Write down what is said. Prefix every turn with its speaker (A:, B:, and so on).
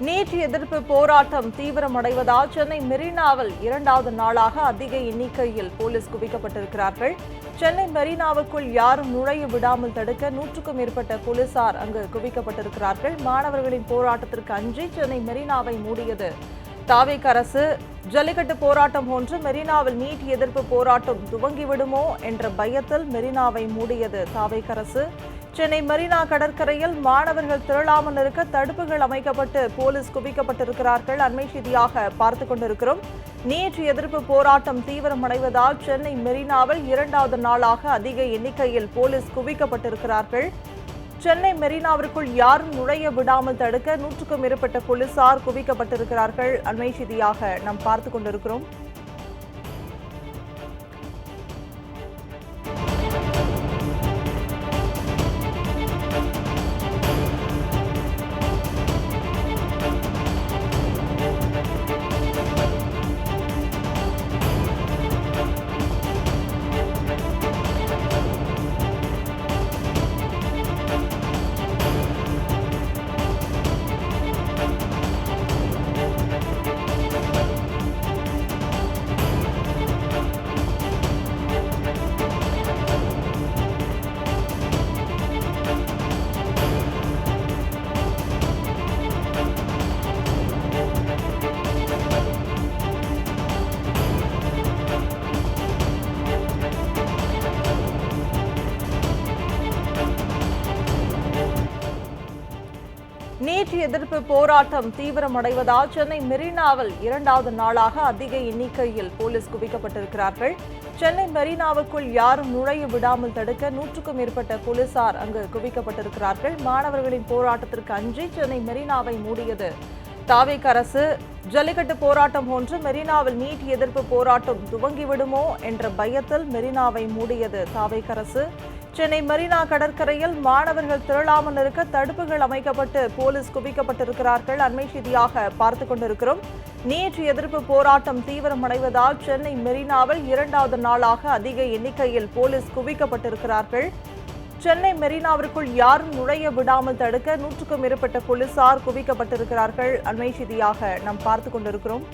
A: NEET எதிர்ப்பு போராட்டம் தீவிரமடைவதால் சென்னை மெரினாவில் இரண்டாவது நாளாக அதிக எண்ணிக்கையில் போலீஸ் குவிக்கப்பட்டிருக்கிறார்கள். சென்னை மெரினாவுக்குள் யாரும் நுழைய விடாமல் தடுக்க 100க்கும் மேற்பட்ட போலீசார் அங்கு குவிக்கப்பட்டிருக்கிறார்கள். மாணவர்களின் போராட்டத்திற்கு அஞ்சி சென்னை மெரினாவை மூடியது தாவேக அரசு. ஜல்லிக்கட்டு போராட்டம் போன்று மெரினாவில் நீட் எதிர்ப்பு போராட்டம் துவங்கிவிடுமோ என்ற பயத்தில் மெரினாவை மூடியது தாவேக அரசு. சென்னை மெரினா கடற்கரையில் மாணவர்கள் திரளாமல் இருக்க தடுப்புகள் அமைக்கப்பட்டு போலீஸ் குவிக்கப்பட்டிருக்கிறார்கள். அண்மை செய்தியாக பார்த்துக் கொண்டிருக்கிறோம். நீட் எதிர்ப்பு போராட்டம் தீவிரமடைவதால் சென்னை மெரினாவில் இரண்டாவது நாளாக அதிக எண்ணிக்கையில் போலீஸ் குவிக்கப்பட்டிருக்கிறார்கள். சென்னை மெரினாவிற்குள் யாரும் நுழைய விடாமல் தடுக்க 100க்கும் மேற்பட்ட போலீசார் குவிக்கப்பட்டிருக்கிறார்கள். அண்மை செய்தியாக நாம் பார்த்துக் கொண்டிருக்கிறோம். நீட் எதிர்ப்பு போராட்டம் தீவிரமடைவதால் சென்னை மெரினாவில் இரண்டாவது நாளாக அதிக எண்ணிக்கையில் போலீஸ் குவிக்கப்பட்டிருக்கிறார்கள். சென்னை மெரினாவுக்குள் யாரும் நுழைய விடாமல் தடுக்க 100க்கும் மேற்பட்ட போலீசார் அங்கு குவிக்கப்பட்டிருக்கிறார்கள். மாணவர்களின் போராட்டத்திற்கு அஞ்சி சென்னை மெரினாவை மூடியது தாவேக அரசு. ஜல்லிக்கட்டு போராட்டம் போன்று மெரினாவில் நீட் எதிர்ப்பு போராட்டம் துவங்கிவிடுமோ என்ற பயத்தில் மெரினாவை மூடியது தாவேக அரசு. சென்னை மெரினா கடற்கரையில் மாணவர்கள் திரளாமல் இருக்க தடுப்புகள் அமைக்கப்பட்டு போலீஸ் குவிக்கப்பட்டிருக்கிறார்கள். அண்மை செய்தியாக பார்த்துக் கொண்டிருக்கிறோம். நீட் எதிர்ப்பு போராட்டம் தீவிரமடைவதால் சென்னை மெரினாவில் இரண்டாவது நாளாக அதிக எண்ணிக்கையில் போலீஸ் குவிக்கப்பட்டிருக்கிறார்கள். சென்னை மெரினாவிற்குள் யாரும் நுழைய விடாமல் தடுக்க 100க்கும் மேற்பட்ட போலீசார் குவிக்கப்பட்டிருக்கிறார்கள். அண்மை செய்தியாக நாம் பார்த்துக் கொண்டிருக்கிறோம்.